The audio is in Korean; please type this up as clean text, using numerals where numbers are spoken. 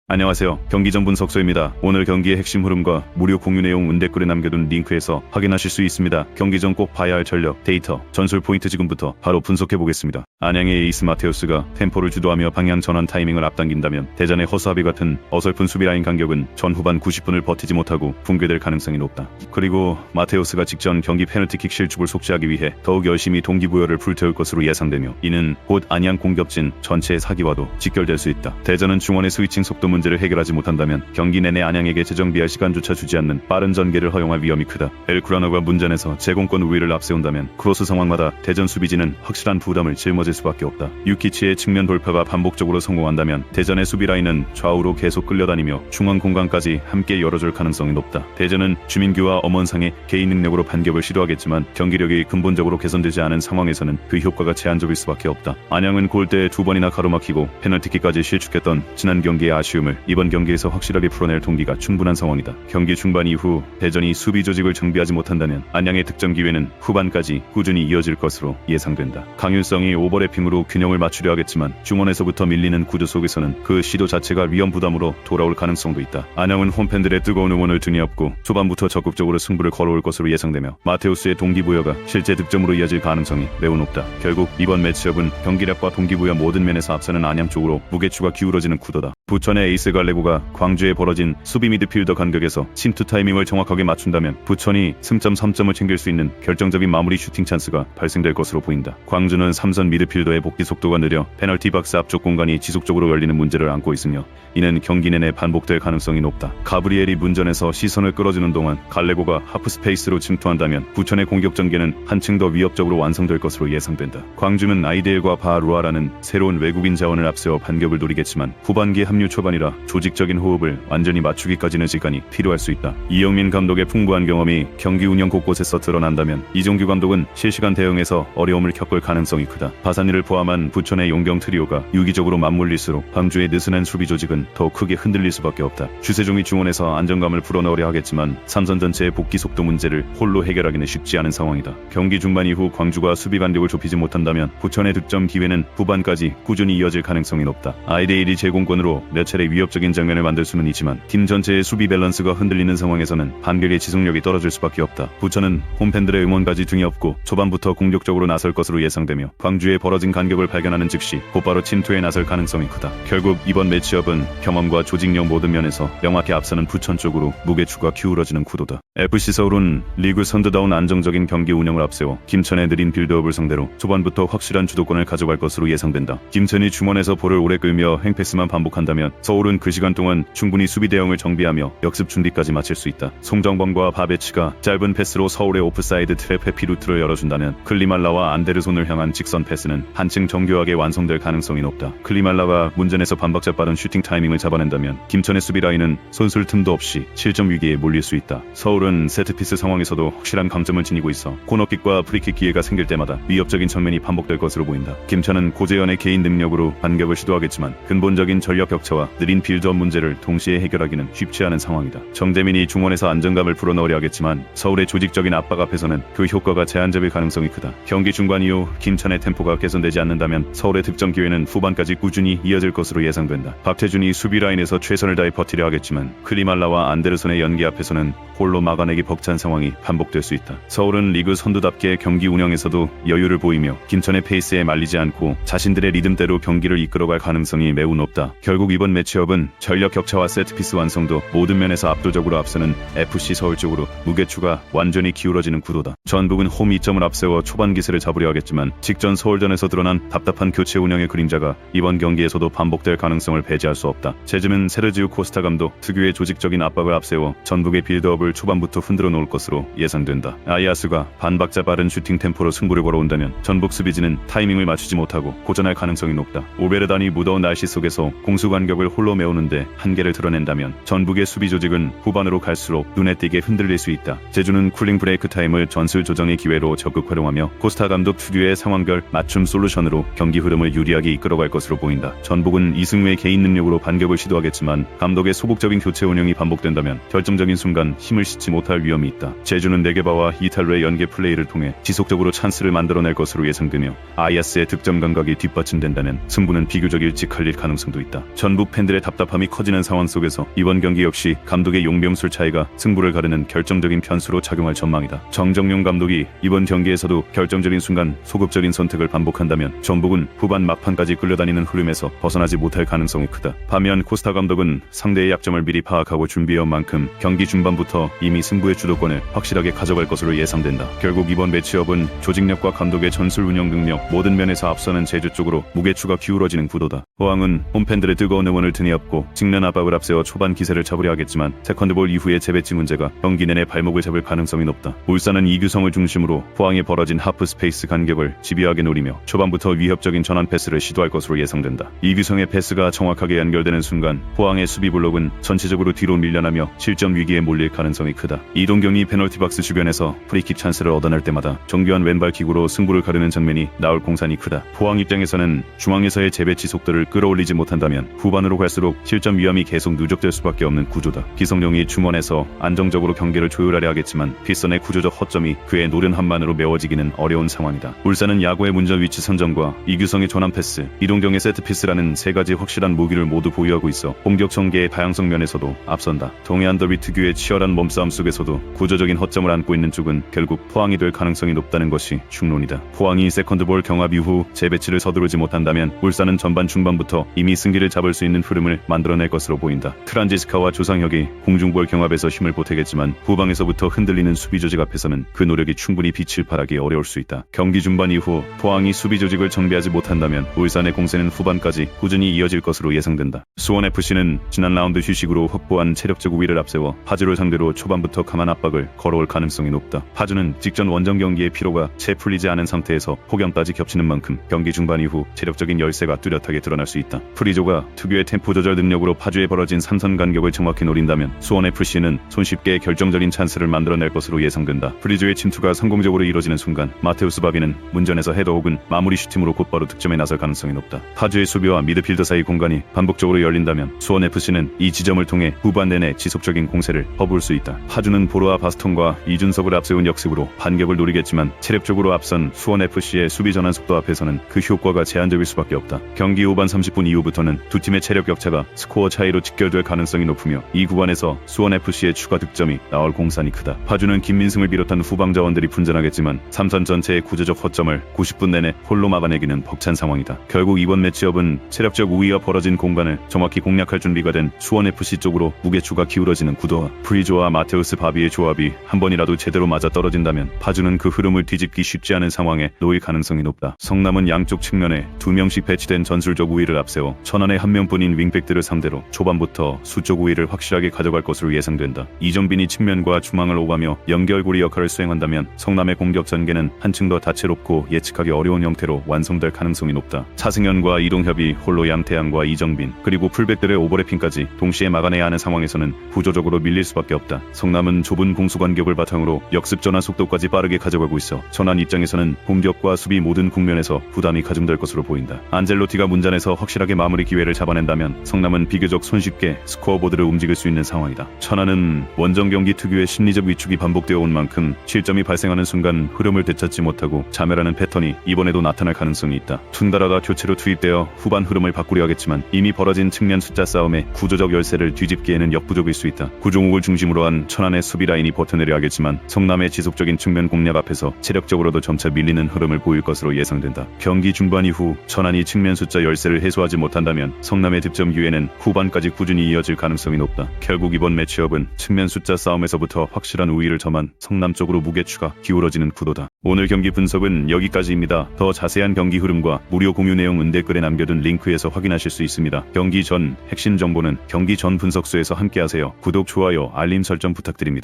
안녕하세요. 경기 전분 석소입니다. 오늘 경기의 핵심 흐름과 무료 공유 내용 댓글에 남겨둔 링크에서 확인하실 수 있습니다. 경기 전 꼭 봐야 할 전력, 데이터, 전술 포인트 지금부터 바로 분석해보겠습니다. 안양의 에이스 마테우스가 템포를 주도하며 방향 전환 타이밍을 앞당긴다면 대전의 허수아비 같은 어설픈 수비라인 간격은 전 후반 90분을 버티지 못하고 붕괴될 가능성이 높다. 그리고 마테우스가 직전 경기 페널티킥 실축을 속죄하기 위해 더욱 열심히 동기부여를 불태울 것으로 예상되며 이는 곧 안양 공격진 전체의 사기와도 직결될 수 있다. 대전은 중원의 스위칭 속도 문제를 해결하지 못한다면 경기 내내 안양에게 재정비할 시간조차 주지 않는 빠른 전개를 허용할 위험이 크다. 엘쿠라노가 문전에서 제공권 우위를 앞세운다면 크로스 상황마다 대전 수비진은 확실한 부담을 짊어질 수밖에 없다. 유키치의 측면 돌파가 반복적으로 성공한다면 대전의 수비 라인은 좌우로 계속 끌려다니며 중앙 공간까지 함께 열어줄 가능성이 높다. 대전은 주민규와 엄원상의 개인 능력으로 반격을 시도하겠지만 경기력이 근본적으로 개선되지 않은 상황에서는 그 효과가 제한적일 수밖에 없다. 안양은 골대에 2번이나 가로막히고 페널티킥까지 실축했던 지난 경기의 아쉬움을 이번 경기에서 확실하게 풀어낼 동기가 충분한 상황이다. 경기 중반 이후 대전이 수비 조직을 정비하지 못한다면 안양의 득점 기회는 후반까지 꾸준히 이어질 것으로 예상된다. 강윤성이 오버래핑으로 균형을 맞추려 하겠지만 중원에서부터 밀리는 구조 속에서는 그 시도 자체가 위험 부담으로 돌아올 가능성도 있다. 안양은 홈팬들의 뜨거운 응원을 등에 업고 초반부터 적극적으로 승부를 걸어올 것으로 예상되며 마테우스의 동기부여가 실제 득점으로 이어질 가능성이 매우 높다. 결국 이번 매치업은 경기력과 동기부여 모든 면에서 앞서는 안양 쪽으로 무게추가 기울어지는 구도다. 부천의 에이스 갈레고가 광주에 벌어진 수비 미드필더 간격에서 침투 타이밍을 정확하게 맞춘다면 부천이 승점 3점을 챙길 수 있는 결정적인 마무리 슈팅 찬스가 발생될 것으로 보인다. 광주는 3선 미드필더의 복귀 속도가 느려 페널티 박스 앞쪽 공간이 지속적으로 열리는 문제를 안고 있으며 이는 경기 내내 반복될 가능성이 높다. 가브리엘이 문전에서 시선을 끌어주는 동안 갈레고가 하프 스페이스로 침투한다면 부천의 공격 전개는 한층 더 위협적으로 완성될 것으로 예상된다. 광주는 아이데일과 바루아라는 새로운 외국인 자원을 앞세워 반격을 노리겠지만 후반기 합류 초반이라 조직적인 호흡을 완전히 맞추기까지는 시간이 필요할 수 있다. 이영민 감독의 풍부한 경험이 경기 운영 곳곳에서 드러난다면 이종규 감독은 실시간 대응에서 어려움을 겪을 가능성이 크다. 바산이를 포함한 부천의 용경 트리오가 유기적으로 맞물릴수록 광주의 느슨한 수비 조직은 더 크게 흔들릴 수밖에 없다. 주세종이 중원에서 안정감을 불어넣으려 하겠지만 삼선 전체의 복귀 속도 문제를 홀로 해결하기는 쉽지 않은 상황이다. 경기 중반 이후 광주가 수비 간격을 좁히지 못한다면 부천의 득점 기회는 후반까지 꾸준히 이어질 가능성이 높다. 아이데일이 제공권으로 몇 차례 위협적인 장면을 만들 수는 있지만 팀 전체의 수비 밸런스가 흔들리는 상황에서는 반격의 지속력이 떨어질 수밖에 없다. 부천은 홈팬들의 응원까지 등에 업고 초반부터 공격적으로 나설 것으로 예상되며 광주의 벌어진 간격을 발견하는 즉시 곧바로 침투에 나설 가능성이 크다. 결국 이번 매치업은 경험과 조직력 모든 면에서 명확히 앞서는 부천 쪽으로 무게추가 기울어지는 구도다. FC 서울은 리그 선두다운 안정적인 경기 운영을 앞세워 김천의 느린 빌드업을 상대로 초반부터 확실한 주도권을 가져갈 것으로 예상된다. 김천이 중원에서 볼을 오래 끌며 행패스만 반복한다면 서울은 그 시간 동안 충분히 수비 대응을 정비하며 역습 준비까지 마칠 수 있다. 송정범과 바베치가 짧은 패스로 서울의 오프사이드 트랩 해피 루트를 열어준다면 클리말라와 안데르손을 향한 직선 패스는 한층 정교하게 완성될 가능성이 높다. 클리말라가 문전에서 반박자 빠른 슈팅 타이밍을 잡아낸다면 김천의 수비 라인은 손쓸 틈도 없이 실점 위기에 몰릴 수 있다. 서울은 세트피스 상황에서도 확실한 강점을 지니고 있어 코너킥과 프리킥 기회가 생길 때마다 위협적인 장면이 반복될 것으로 보인다. 김천은 고재현의 개인 능력으로 반격을 시도하겠지만 근본적인 전력 격차와 느린 빌드업 문제를 동시에 해결하기는 쉽지 않은 상황이다. 정재민이 중원에서 안정감을 불어넣으려 하겠지만 서울의 조직적인 압박 앞에서는 그 효과가 제한적일 가능성이 크다. 경기 중반 이후 김천의 템포가 개선되지 않는다면 서울의 득점 기회는 후반까지 꾸준히 이어질 것으로 예상된다. 박태준이 수비 라인에서 최선을 다해 버티려 하겠지만 클리말라와 안데르손의 연기 앞에서는 홀로 막아내기 벅찬 상황이 반복될 수 있다. 서울은 리그 선두답게 경기 운영에서도 여유를 보이며 김천의 페이스에 말리지 않고 자신들의 리듬대로 경기를 이끌어갈 가능성이 매우 높다. 결국 이번 매치업은 전력 격차와 세트피스 완성도 모든 면에서 압도적으로 앞서는 FC 서울 쪽으로 무게추가 완전히 기울어지는 구도다. 전북은 홈 2점을 앞세워 초반 기세를 잡으려 하겠지만 직전 서울전에서 드러난 답답한 교체 운영의 그림자가 이번 경기에서도 반복될 가능성을 배제할 수 없다. 제즈는 세르지우 코스타 감독 특유의 조직적인 압박을 앞세워 전북의 빌드업을 초반부터 흔들어 놓을 것으로 예상된다. 아이아스가 반박자 빠른 슈팅 템포로 승부를 걸어온다면 전북 수비진은 타이밍을 맞추지 못하고 고전할 가능성이 높다. 오베르단이 무더운 날씨 속에서 공수 간격을 홀로 메우는데 한계를 드러낸다면 전북의 수비 조직은 후반으로 갈수록 눈에 띄게 흔들릴 수 있다. 제주는 쿨링 브레이크 타임을 전술 조정의 기회로 적극 활용하며 코스타 감독 특유의 상황별 맞춤 솔루션으로 경기 흐름을 유리하게 이끌어갈 것으로 보인다. 전북은 이승우의 개인 능력으로 반격을 시도하겠지만 감독의 소극적인 교체 운영이 반복된다면 결정적인 순간 힘을 싣지 못할 위험이 있다. 제주는 네게바와 이탈로의 연계 플레이를 통해 지속적으로 찬스를 만들어낼 것으로 예상되며 아야스의 득점 감각이 뒷받침된다면 승부는 비교적 일찍 갈릴 가능성도 있다. 전부 팬들의 답답함이 커지는 상황 속에서 이번 경기 역시 감독의 용병술 차이가 승부를 가르는 결정적인 변수로 작용할 전망이다. 정정용 감독이 이번 경기에서도 결정적인 순간 소극적인 선택을 반복한다면 전북은 후반 막판까지 끌려다니는 흐름에서 벗어나지 못할 가능성이 크다. 반면 코스타 감독은 상대의 약점을 미리 파악하고 준비해온 만큼 경기 중반부터 이미 승부의 주도권을 확실하게 가져갈 것으로 예상된다. 결국 이번 매치업은 조직력과 감독의 전술 운영 능력 모든 면에서 앞서는 제주 쪽으로 무게추가 기울어지는 구도다. 포항은 홈팬들의 뜨거운 응원을 등에 업고 직면 압박을 앞세워 초반 기세를 잡으려 하겠지만 세컨드볼 이후의 재배치 문제가 경기 내내 발목을 잡을 가능성이 높다. 울산은 이규성을 중심으로 포항에 벌어진 하프 스페이스 간격을 집요하게 노리며 초반부터 위협적인 전환 패스를 시도할 것으로 예상된다. 이규성의 패스가 정확하게 연결되는 순간 포항의 수비 블록은 전체적으로 뒤로 밀려나며 실점 위기에 몰릴 가능성이 크다. 이동경이 페널티 박스 주변에서 프리킥 찬스를 얻어낼 때마다 정교한 왼발 킥으로 승부를 가르는 장면이 나올 공산이 크다. 포항 입장에서는 중앙에서의 재배치 속도를 끌어올리지 못한다면 후반으로 갈수록 실점 위험이 계속 누적될 수밖에 없는 구조다. 기성용이 중원에서 안정적으로 경기를 조율하려 하겠지만 빗선의 구조적 허점이 그의 노련함만으로 메워지기는 어려운 상황이다. 울산은 야구의 문전 위치 선정과 이규성의 전환 패스, 이동경의 세트피스라는 세 가지 확실한 무기를 모두 보유하고 있어 공격 전개의 다양성 면에서도 앞선다. 동해안 더비 특유의 치열한 몸싸움 속에서도 구조적인 허점을 안고 있는 쪽은 결국 포항이 될 가능성이 높다는 것이 중론이다. 포항이 세컨드볼 경합 이후 재배치를 서두르지 못한다면 울산은 전반 중반부터 이미 승기를 잡을 수 있는 흐름을 만들어낼 것으로 보인다. 트란지스카와 조상혁이 공중볼 경합에서 힘을 보태겠지만 후방에서부터 흔들리는 수비 조직 앞에서는 그 노력이 충분히 빛을 발하기 어려울 수 있다. 경기 중반 이후 포항이 수비 조직을 정비하지 못한다면 울산의 공세는 후반까지 꾸준히 이어질 것으로 예상된다. 수원FC는 지난 라운드 휴식으로 확보한 체력적 우위를 앞세워 파주를 상대로 초반부터 강한 압박을 걸어올 가능성이 높다. 파주는 직전 원정 경기의 피로가 채 풀리지 않은 상태에서 폭염까지 겹치는 만큼 경기 중반 이후 체력적인 열세가 뚜렷하게 드러날 수 있다. 프리조가 특유의 템포 조절 능력으로 파주에 벌어진 삼선 간격을 정확히 노린다면 수원FC는 손쉽게 결정적인 찬스를 만들어낼 것으로 예상된다. 프리조의 침투가 성공적으로 이뤄지는 순간 마테우스 바비는 문전에서 헤더 혹은 마무리 슈팅으로 곧바로 득점에 나설 가능성이 높다. 파주의 수비와 미드필더 사이 공간이 반복적으로 열린다면 수원FC는 이 지점을 통해 후반 내내 지속적인 공세를 퍼부을 수 있다. 파주는 보르아 바스톤과 이준석을 앞세운 역습으로 반격을 노리겠지만 체력적으로 앞선 수원FC의 수비 전환 속도 앞에서는 그 효과가 제한적일 수밖에 없다. 경기 후반 30분 이후부터는 두 팀의 체력 격차가 스코어 차이로 직결될 가능성이 높으며 이 구간에서 수원FC의 추가 득점이 나올 공산이 크다. 파주는 김민승을 비롯한 후방 자원들이 분전하겠지만 삼선 전체의 구조적 허점을 90분 내내 홀로 막아내기는 벅찬 상황이다. 결국 이번 매치업은 체력적 우위가 벌어진 공간을 정확히 공략할 준비가 된 수원FC 쪽으로 무게추가 기울어지는 구도와 프리조와 마테우스 바비의 조합이 한 번이라도 제대로 맞아 떨어진다면 파주는 그 흐름을 뒤집기 쉽지 않은 상황에 놓일 가능성이 높다. 성남은 양쪽 측면에 2명씩 배치된 전술적 우위를 앞세워 천안의 한 명뿐인 윙백들을 상대로 초반부터 수적 우위를 확실하게 가져갈 것으로 예상된다. 이정빈이 측면과 중앙을 오가며 연결고리 역할을 수행한다면 성남의 공격 전개는 한층 더 다채롭고 예측하기 어려운 형태로 완성될 가능성이 높다. 차승현과 이동협이 홀로 양태양과 이정빈 그리고 풀백들의 오버래핑까지 동시에 막아내야 하는 상황에서는 구조적으로 밀릴 수밖에 없다. 성남은 좁은 공수 간격을 바탕으로 역습 전환 속도까지 빠르게 가져가고 있어 천안 입장에서는 공격과 수비 모든 국면에서 부담이 가중될 것으로 보인다. 안젤로티가 문전에서 확실하게 마무리 기회를 잡아낸다면 성남은 비교적 손쉽게 스코어보드를 움직일 수 있는 상황이다. 천안은 원정 경기 특유의 심리적 위축이 반복되어 온 만큼 실점이 발생하는 순간 흐름을 되찾지 못하고 자멸하는 패턴이 이번에도 나타날 가능성이 있다. 툰다라가 교체로 투입되어 후반 흐름을 바꾸려 하겠지만 이미 벌어진 측면 숫자 싸움에 구조적 열세를 뒤집기에는 역부족일 수 있다. 구종욱을 중심으로 한 천안의 수비 라인이 버텨내려 하겠지만 성남의 지속적인 측면 공략 앞에서 체력적으로도 점차 밀리는 흐름을 보일 것으로 예상된다. 경기 중반 이후 천안이 측면 숫자 열세를 해소하지 못한다면 성남의 득점 기회는 후반까지 꾸준히 이어질 가능성이 높다. 결국 이번 매치업은 측면 숫자 싸움에서부터 확실한 우위를 점한 성남 쪽으로 무게추가 기울어지는 구도다. 오늘 경기 분석은 여기까지입니다. 더 자세한 경기 흐름과 무료 공유 내용은 댓글에 남겨둔 링크에서 확인하실 수 있습니다. 경기 전 핵심 정보는 경기 전 분석수에서 함께하세요. 구독, 좋아요, 알림 설정 부탁드립니다.